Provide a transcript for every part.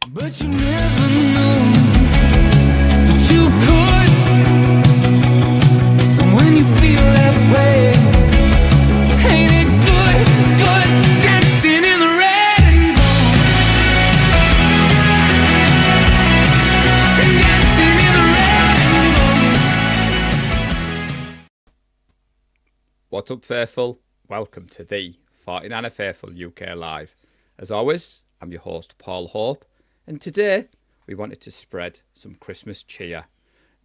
But you never know that you could. And when you feel that way, ain't it good, good dancing in the red and gold. Dancing in the red and gold. What's up, Faithful? Welcome to the 49er Faithful UK Live. As always, I'm your host, Paul Hope. And today, we wanted to spread some Christmas cheer.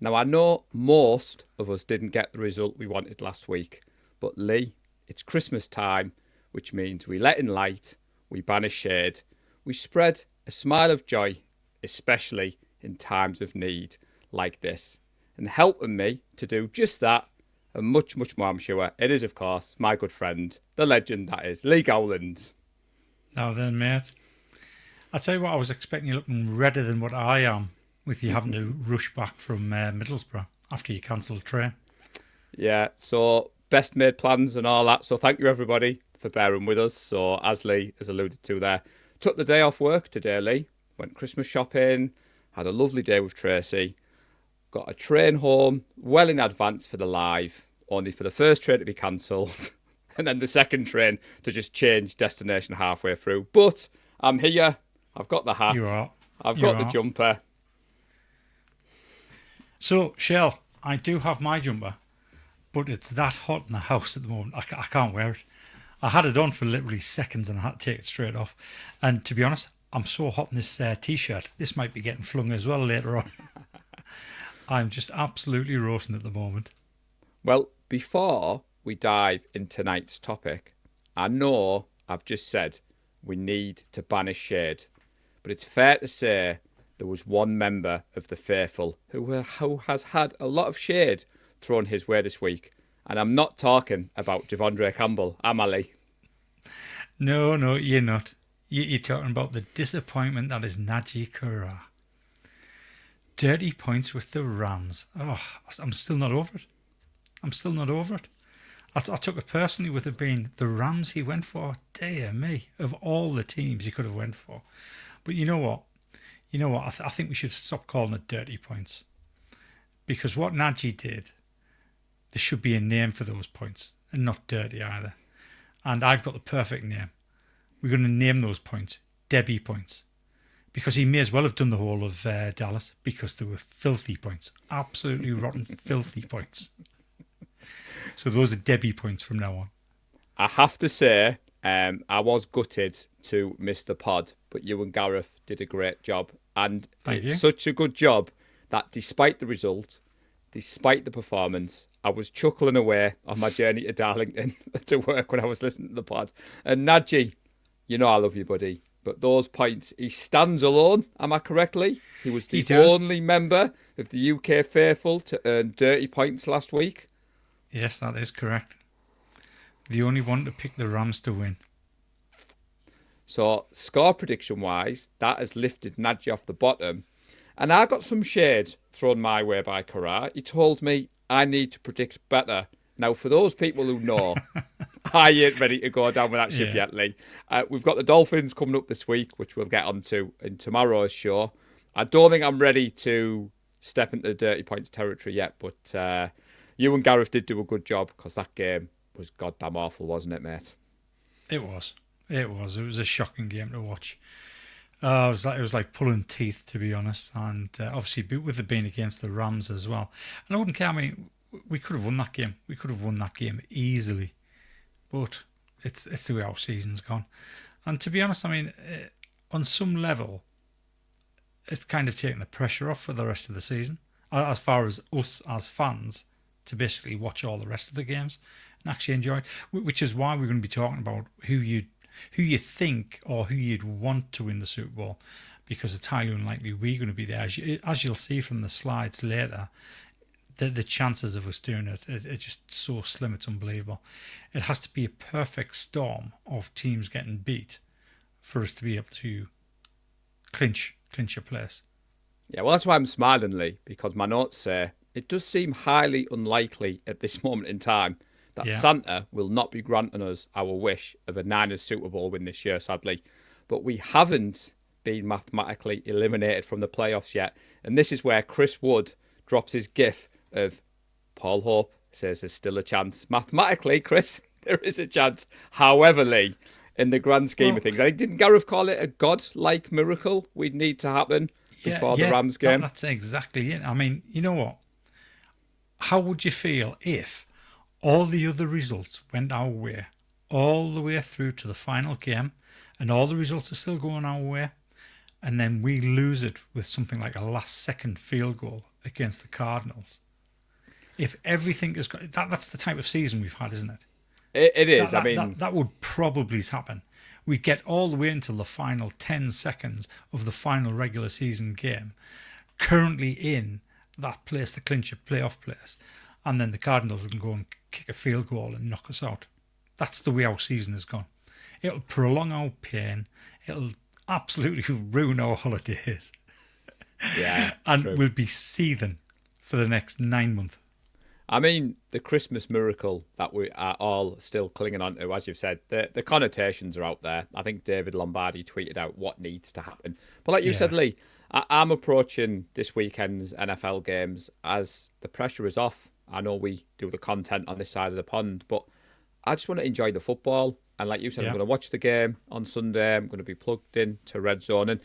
Now, I know most of us didn't get the result we wanted last week. But Lee, it's Christmas time, which means we let in light, we banish shade, we spread a smile of joy, especially in times of need like this. And helping me to do just that, and much, much more, I'm sure, it is, of course, my good friend, the legend that is, Lee Gowland. Now then, mate. I tell you what, I was expecting you looking redder than what I am, with you having to rush back from Middlesbrough after you cancelled the train. Yeah, so best made plans and all that. So thank you, everybody, for bearing with us. So as Lee has alluded to there, took the day off work today, Lee. Went Christmas shopping, had a lovely day with Tracy. Got a train home well in advance for the live, only for the first train to be cancelled. And then the second train to just change destination halfway through. But I'm here. I've got the hat. You are. I've got the jumper. So, Shell, I do have my jumper, but it's that hot in the house at the moment. I can't wear it. I had it on for literally seconds and I had to take it straight off. And to be honest, I'm so hot in this T-shirt. This might be getting flung as well later on. I'm just absolutely roasting at the moment. Well, before we dive into tonight's topic, I know I've just said we need to banish shade, but it's fair to say there was one member of the faithful who has had a lot of shade thrown his way this week, and I'm not talking about Devondre Campbell, am I, Lee? No, you're not. You're talking about the disappointment that is Naji Kara. Dirty points with the Rams. Oh, I'm still not over it. I took it personally with it being the Rams he went for. Dear me, of all the teams he could have went for. But you know what? I think we should stop calling it dirty points. Because what Naji did, there should be a name for those points and not dirty either. And I've got the perfect name. We're going to name those points Debbie points. Because he may as well have done the whole of Dallas because they were filthy points. Absolutely rotten, filthy points. So those are Debbie points from now on. I have to say, I was gutted to miss the pod, but you and Gareth did a great job. And it's such a good job that despite the result, despite the performance, I was chuckling away on my journey to Darlington to work when I was listening to the pod. And Nadji, you know I love you, buddy. But those points, he stands alone, am I correctly? He was the only member of the UK faithful to earn dirty points last week. Yes, that is correct. The only one to pick the Rams to win. So, score prediction-wise, that has lifted Nadji off the bottom. And I got some shade thrown my way by Karar. He told me I need to predict better. Now, for those people who know, I ain't ready to go down with that ship yet, Lee. We've got the Dolphins coming up this week, which we'll get onto in tomorrow's show. I don't think I'm ready to step into the dirty points territory yet, but you and Gareth did do a good job because that game was goddamn awful, wasn't it, mate? It was. It was a shocking game to watch. It was like pulling teeth, to be honest, and obviously with it being against the Rams as well. And I wouldn't care. I mean, we could have won that game. We could have won that game easily, but it's the way our season's gone. And to be honest, I mean, on some level, it's kind of taken the pressure off for the rest of the season, as far as us as fans to basically watch all the rest of the games and actually enjoy it. Which is why we're going to be talking about who you think or who you'd want to win the Super Bowl, because it's highly unlikely we're going to be there. As you'll see from the slides later, the chances of us doing it are just so slim, it's unbelievable. It has to be a perfect storm of teams getting beat for us to be able to clinch a place. Yeah, well, that's why I'm smiling, Lee, because my notes say it does seem highly unlikely at this moment in time that Santa will not be granting us our wish of a Niners Super Bowl win this year, sadly. But we haven't been mathematically eliminated from the playoffs yet. And this is where Chris Wood drops his gif of Paul Hope says there's still a chance. Mathematically, Chris, there is a chance. However, Lee, in the grand scheme of things, I think, didn't Gareth call it a god-like miracle we'd need to happen before the Rams game? That's exactly it. I mean, you know what? How would you feel if all the other results went our way all the way through to the final game and all the results are still going our way, and then we lose it with something like a last-second field goal against the Cardinals? If everything is that's the type of season we've had, isn't it? It is. That would probably happen. We get all the way until the final 10 seconds of the final regular season game, currently in that place to clinch a playoff place, and then the Cardinals can go and kick a field goal and knock us out. That's the way our season has gone. It'll prolong our pain. It'll absolutely ruin our holidays. Yeah, and true. we'll be seething for the next 9 months. I mean, the Christmas miracle that we are all still clinging on to, as you've said, the connotations are out there. I think David Lombardi tweeted out what needs to happen. But like you said, Lee, I'm approaching this weekend's NFL games as the pressure is off. I know we do the content on this side of the pond, but I just want to enjoy the football. And like you said, I'm going to watch the game on Sunday. I'm going to be plugged in to Red Zone. And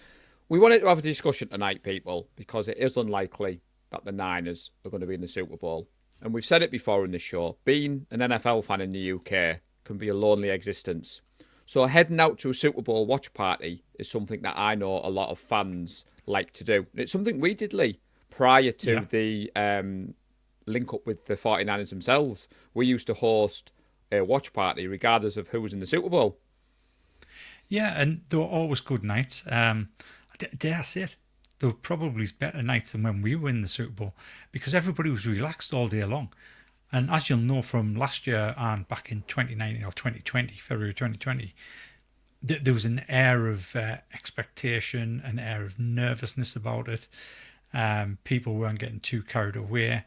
we wanted to have a discussion tonight, people, because it is unlikely that the Niners are going to be in the Super Bowl. And we've said it before in this show, being an NFL fan in the UK can be a lonely existence. So heading out to a Super Bowl watch party is something that I know a lot of fans like to do. And it's something we did, Lee, prior to the link up with the 49ers themselves. We used to host a watch party regardless of who was in the Super Bowl. Yeah, and they were always good nights. Dare I say it? There were probably better nights than when we were in the Super Bowl because everybody was relaxed all day long. And as you'll know from last year and back in 2019 or 2020, February 2020, there was an air of expectation, an air of nervousness about it. People weren't getting too carried away.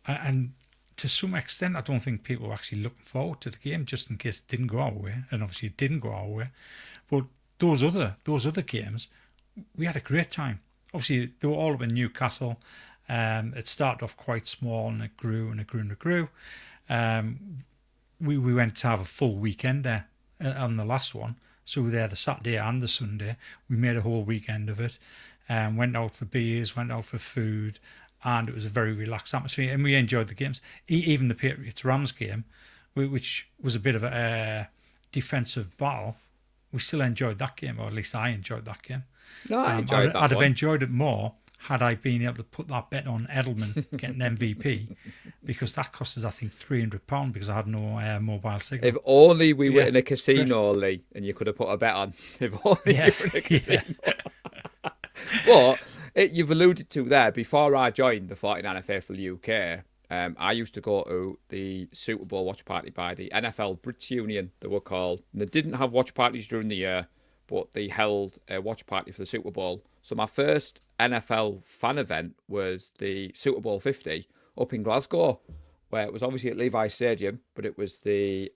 And to some extent, I don't think people were actually looking forward to the game just in case it didn't go our way. And obviously it didn't go our way. But those other games, we had a great time. Obviously, they were all up in Newcastle. It started off quite small and it grew and it grew and it grew. We went to have a full weekend there on the last one. So we were there the Saturday and the Sunday. We made a whole weekend of it. Went out for beers, went out for food, and it was a very relaxed atmosphere. And we enjoyed the games. Even the Patriots-Rams game, which was a bit of a defensive battle, we still enjoyed that game, or at least I enjoyed that game. No, I enjoyed that I'd have one. enjoyed it more had I been able to put that bet on Edelman getting MVP, because that cost us, I think, £300 because I had no mobile signal. If only we were in a casino, Lee, and you could have put a bet on. If only you were in a casino. But you've alluded to there, before I joined the 49er Faithful UK, I used to go to the Super Bowl watch party by the NFL Brits Union, they were called. And they didn't have watch parties during the year, but they held a watch party for the Super Bowl. So my first NFL fan event was the Super Bowl 50 up in Glasgow, where it was obviously at Levi Stadium, but it was the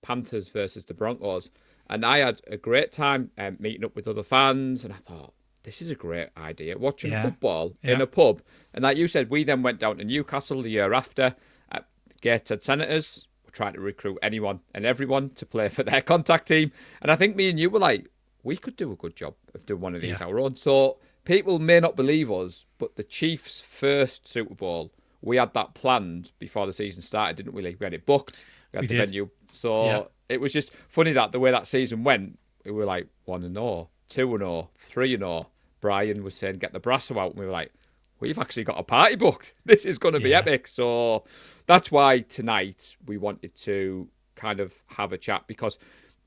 Panthers versus the Broncos. And I had a great time meeting up with other fans, and I thought, this is a great idea, watching football in a pub. And like you said, we then went down to Newcastle the year after at Gateshead Senators. We're trying to recruit anyone and everyone to play for their contact team. And I think me and you were like, we could do a good job of doing one of these our own. So people may not believe us, but the Chiefs' first Super Bowl, we had that planned before the season started, didn't we, Lee? We had it booked. We had the venue. So it was just funny that the way that season went, we were like 1-0, 2-0, 3-0. Brian was saying, get the Brasso out. And we were like, we've actually got a party booked. This is going to be epic. So that's why tonight we wanted to kind of have a chat, because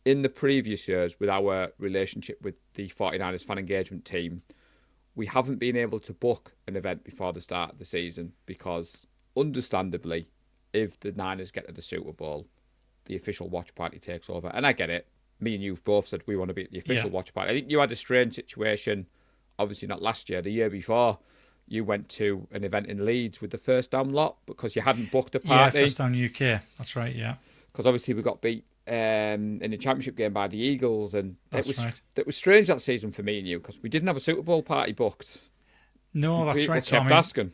in the previous years with our relationship with the 49ers fan engagement team, we haven't been able to book an event before the start of the season because, understandably, if the Niners get to the Super Bowl, the official watch party takes over. And I get it. Me and you've both said we want to be at the official watch party. I think you had a strange situation, obviously not last year, the year before. You went to an event in Leeds with the First Down lot because you hadn't booked a party. Yeah, First Down UK. That's right, yeah. Because obviously we got beat in the championship game by the Eagles, and That's right. it was strange that season for me and you because we didn't have a Super Bowl party booked. No, that's People right. kept asking.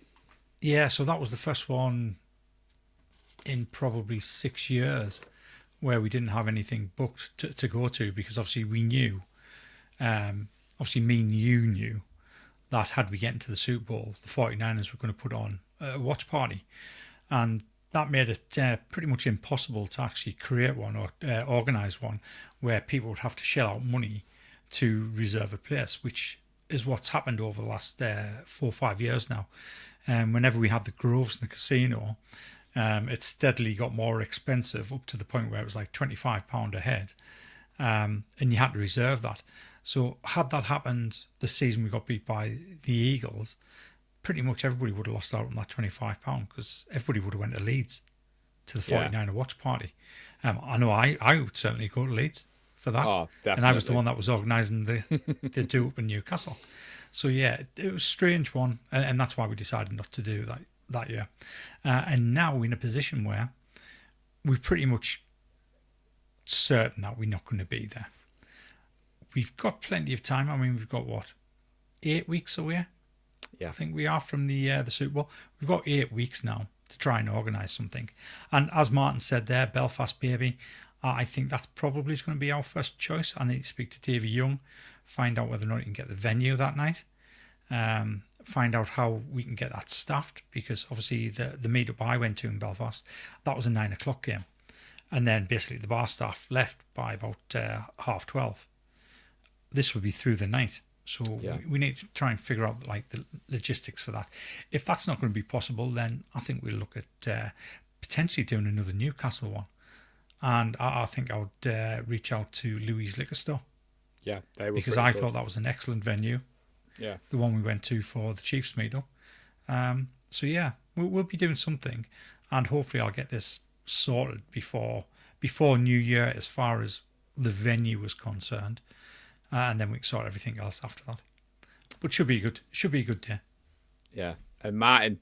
Yeah, so that was the first one in probably 6 years where we didn't have anything booked to go to, because obviously we knew, obviously me and you knew that had we get into the Super Bowl, the 49ers were going to put on a watch party. And that made it pretty much impossible to actually create one or organise one where people would have to shell out money to reserve a place, which is what's happened over the last 4 or 5 years now. Whenever we had the Groves in the casino, it steadily got more expensive up to the point where it was like £25 a head, and you had to reserve that. So had that happened the season we got beat by the Eagles, pretty much everybody would have lost out on that £25 because everybody would have went to Leeds to the 49er watch party. I know I would certainly go to Leeds for that. Oh, definitely. And I was the one that was organising the do up in Newcastle. So yeah, it was a strange one, and that's why we decided not to do that year. And now we're in a position where we're pretty much certain that we're not going to be there. We've got plenty of time. I mean, we've got 8 weeks away. Yeah, I think we are from the Super Bowl. We've got 8 weeks now to try and organise something. And as Martin said there, Belfast Baby, I think that's probably going to be our first choice. I need to speak to Davy Young, find out whether or not he can get the venue that night, find out how we can get that staffed, because obviously the meet-up I went to in Belfast, that was a 9 o'clock game. And then basically the bar staff left by about 12:30. This would be through the night. So we need to try and figure out like the logistics for that. If that's not going to be possible, then I think we'll look at potentially doing another Newcastle one. And I think I would reach out to Louis' Liquor Store. Yeah, they were, because I thought that was an excellent venue. Yeah, the one we went to for the Chiefs meet-up. So yeah, we'll be doing something, and hopefully I'll get this sorted before New Year as far as the venue was concerned. And then we can sort everything else after that. But should be good. Should be a good day. Yeah. And Martin,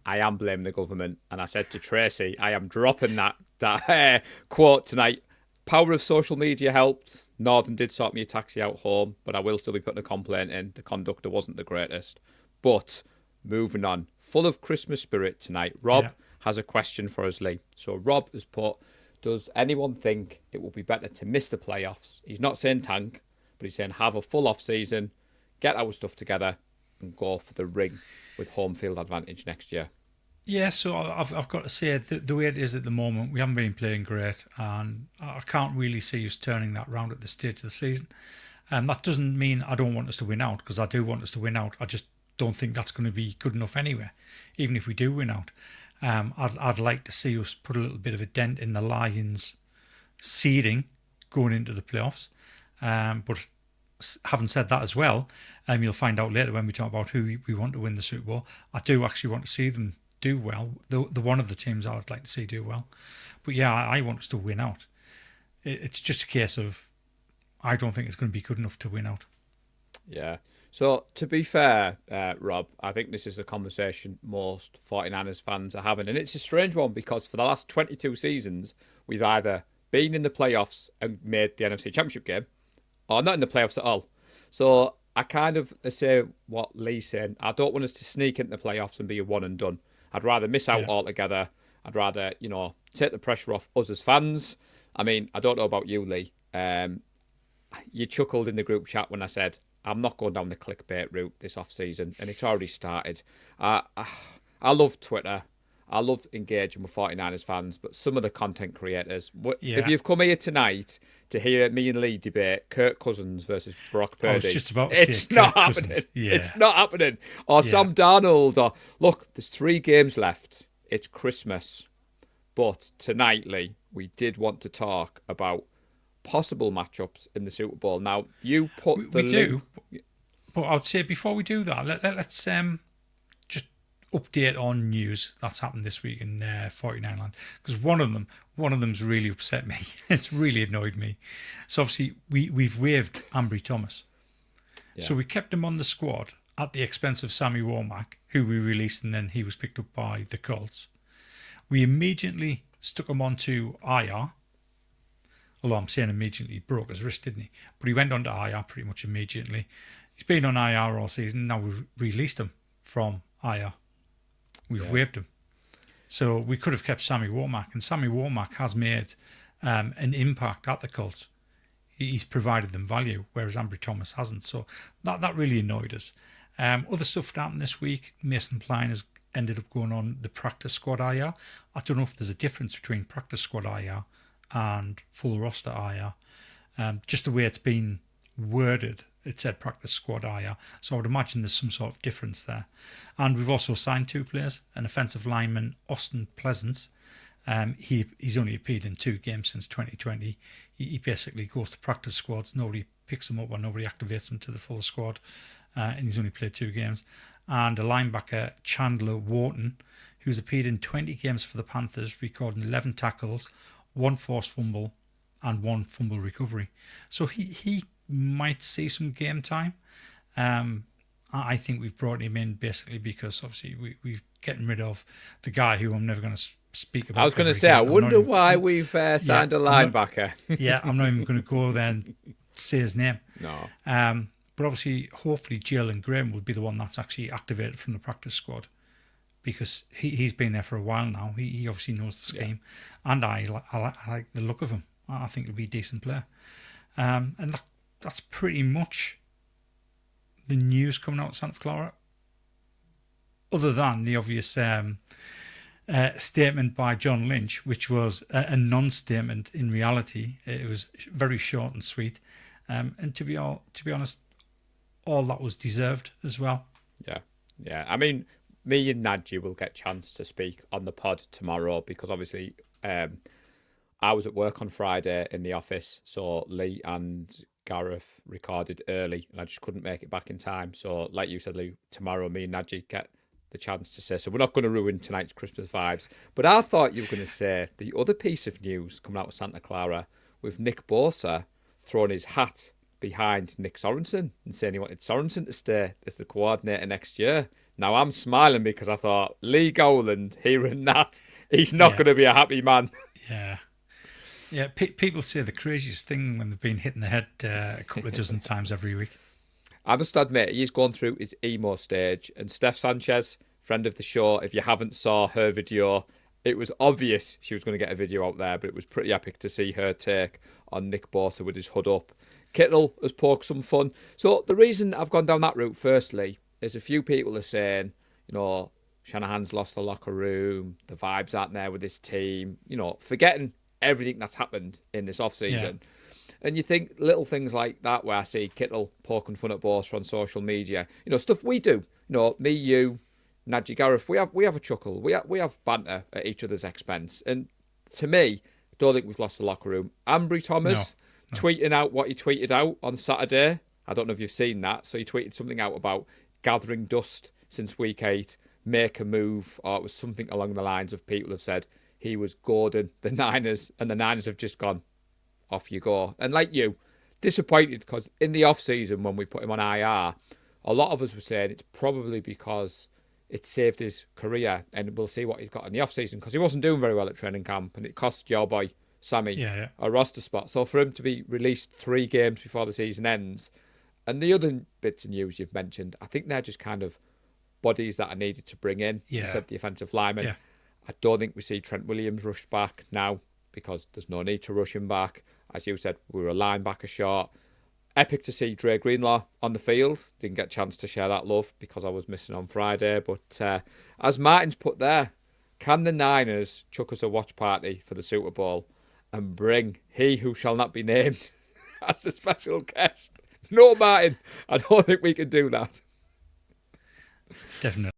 I am blaming the government. And I said to Tracy, I am dropping that quote tonight. Power of social media helped. Northern did sort me a taxi out home, but I will still be putting a complaint in. The conductor wasn't the greatest. But moving on, full of Christmas spirit tonight. Rob has a question for us, Lee. So Rob has put, does anyone think it will be better to miss the playoffs? He's not saying tank, but he's saying have a full off season, get our stuff together, and go for the ring with home field advantage next year. Yeah, so I've got to say the way it is at the moment, we haven't been playing great, and I can't really see us turning that round at this stage of the season. And that doesn't mean I don't want us to win out, because I do want us to win out. I just don't think that's going to be good enough anyway, even if we do win out. I'd like to see us put a little bit of a dent in the Lions' seeding going into the playoffs. But having said that as well, you'll find out later when we talk about who we want to win the Super Bowl. I do actually want to see them do well. The one of the teams I would like to see do well. But yeah, I want us to win out. It's just a case of I don't think it's going to be good enough to win out. Yeah. So to be fair, Rob, I think this is a conversation most 49ers fans are having. And it's a strange one because for the last 22 seasons, we've either been in the playoffs and made the NFC Championship game, or not in the playoffs at all. So I kind of say what Lee's saying. I don't want us to sneak into the playoffs and be a one and done. I'd rather miss out altogether. I'd rather, take the pressure off us as fans. I mean, I don't know about you, Lee. You chuckled in the group chat when I said, I'm not going down the clickbait route this off-season, and it's already started. I love Twitter. I love engaging with 49ers fans, but some of the content creators, if you've come here tonight to hear me and Lee debate Kirk Cousins versus Brock Purdy, I was just about to it's say not Kirk happening. Cousins. Yeah. It's not happening. Or Sam Darnold, or look, there's 3 games left. It's Christmas. But tonight, Lee, we did want to talk about possible matchups in the Super Bowl. Now, you put we do, but I'd say before we do that, let's just update on news that's happened this week in 49 land, because one of them's really upset me. It's really annoyed me. So obviously we've waived Ambry Thomas, so we kept him on the squad at the expense of Sammy Womack, who we released, and then he was picked up by the Colts. We immediately stuck him onto IR. Although I'm saying immediately, he broke his wrist, didn't he? But he went on to IR pretty much immediately. He's been on IR all season. Now we've released him from IR. We've waived him. So we could have kept Sammy Womack, and Sammy Womack has made an impact at the Colts. He's provided them value, whereas Ambry Thomas hasn't. So that really annoyed us. Other stuff that happened this week, Mason Pline has ended up going on the practice squad IR. I don't know if there's a difference between practice squad IR and full roster IR. Just the way it's been worded, it said practice squad IR. So I would imagine there's some sort of difference there. And we've also signed 2 players, an offensive lineman, Austin Pleasance. He's only appeared in 2 games since 2020. He basically goes to practice squads. Nobody picks him up or nobody activates him to the full squad. And he's only played 2 games. And a linebacker, Chandler Wharton, who's appeared in 20 games for the Panthers, recording 11 tackles, 1 forced fumble, and 1 fumble recovery. So he might see some game time. I think we've brought him in basically because obviously we're getting rid of the guy who I'm never going to speak about. I was going to say, I wonder why we've signed a linebacker. I'm not even going to go there and say his name. No. But obviously, hopefully, Jalen Graham will be the one that's actually activated from the practice squad because he's been there for a while now. He obviously knows the scheme. And I like the look of him. I think he'll be a decent player. And that's pretty much the news coming out of Santa Clara. Other than the obvious statement by John Lynch, which was a non-statement in reality. It was very short and sweet. And to be honest, all that was deserved as well. Yeah. I mean, me and Nadji will get a chance to speak on the pod tomorrow because obviously I was at work on Friday in the office, so Lee and Gareth recorded early and I just couldn't make it back in time. So like you said, Lee, tomorrow me and Nadji get the chance to say, so we're not going to ruin tonight's Christmas vibes. But I thought you were going to say the other piece of news coming out of Santa Clara with Nick Bosa throwing his hat behind Nick Sorensen and saying he wanted Sorensen to stay as the coordinator next year. Now I'm smiling because I thought Lee Gowland hearing that, he's not going to be a happy man. Yeah, people say the craziest thing when they've been hit in the head a couple of dozen times every week. I must admit, he's gone through his emo stage. And Steph Sanchez, friend of the show, if you haven't saw her video, it was obvious she was going to get a video out there, but it was pretty epic to see her take on Nick Bosa with his hood up. Kittle has poked some fun. So the reason I've gone down that route, firstly, is a few people are saying, Shanahan's lost the locker room, the vibes aren't there with his team, forgetting everything that's happened in this offseason. Yeah. And you think little things like that where I see Kittle poking fun at Bosa on social media, stuff we do, me, you, Nadji, Gareth, we have a chuckle. We have banter at each other's expense. And to me, I don't think we've lost the locker room. Ambry Thomas tweeting out what he tweeted out on Saturday. I don't know if you've seen that. So he tweeted something out about gathering dust since week 8, make a move, or it was something along the lines of people have said he was goading the Niners, and the Niners have just gone, off you go. And like you, disappointed because in the off-season when we put him on IR, a lot of us were saying it's probably because it saved his career and we'll see what he's got in the off-season because he wasn't doing very well at training camp and it cost your boy Sammy a roster spot. So for him to be released 3 games before the season ends, and the other bits of news you've mentioned, I think they're just kind of bodies that are needed to bring in. You said the offensive lineman. Yeah. I don't think we see Trent Williams rushed back now because there's no need to rush him back. As you said, we were a linebacker short. Epic to see Dre Greenlaw on the field. Didn't get a chance to share that love because I was missing on Friday. But as Martin's put there, can the Niners chuck us a watch party for the Super Bowl and bring he who shall not be named as a special guest? No, Martin, I don't think we can do that. Definitely.